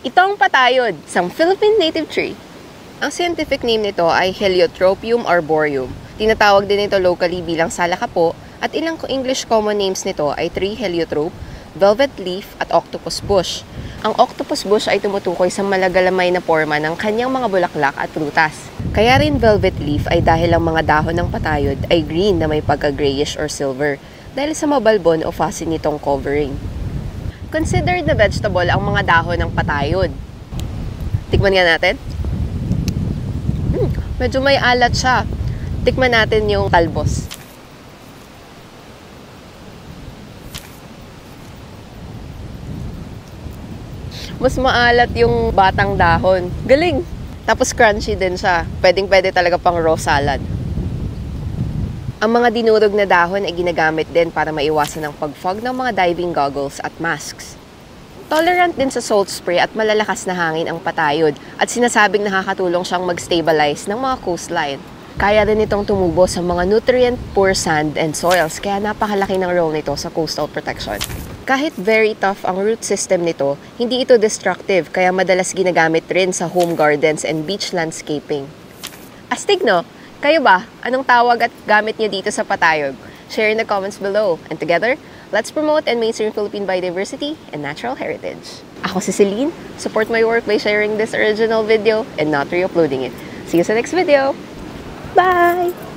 Ito ang patayod, isang Philippine native tree. Ang scientific name nito ay Heliotropium arboreum. Tinatawag din ito locally bilang salakapo at ilang English common names nito ay tree heliotrope, velvet leaf at octopus bush. Ang octopus bush ay tumutukoy sa malagalamay na forma ng kanyang mga bulaklak at prutas. Kaya rin velvet leaf ay dahil ang mga dahon ng patayod ay green na may pagka-grayish or silver dahil sa mabalbon o fuzzy nitong covering. Considered na vegetable ang mga dahon ng patayod. Tikman nga natin. Medyo may alat siya. Tikman natin yung talbos. Mas maalat yung batang dahon. Galing! Tapos crunchy din siya. Pwedeng-pwede talaga pang raw salad. Ang mga dinurog na dahon ay ginagamit din para maiwasan ang pag-fog ng mga diving goggles at masks. Tolerant din sa salt spray at malalakas na hangin ang patayod at sinasabing nakakatulong siyang mag-stabilize ng mga coastline. Kaya din itong tumubo sa mga nutrient-poor sand and soils kaya napakalaki ng role nito sa coastal protection. Kahit very tough ang root system nito, hindi ito destructive kaya madalas ginagamit rin sa home gardens and beach landscaping. Astig no? Kayo ba? Anong tawag at gamit niyo dito sa patayog? Share in the comments below. And together, let's promote and mainstream Philippine biodiversity and natural heritage. Ako si Celine. Support my work by sharing this original video and not re-uploading it. See you sa next video. Bye!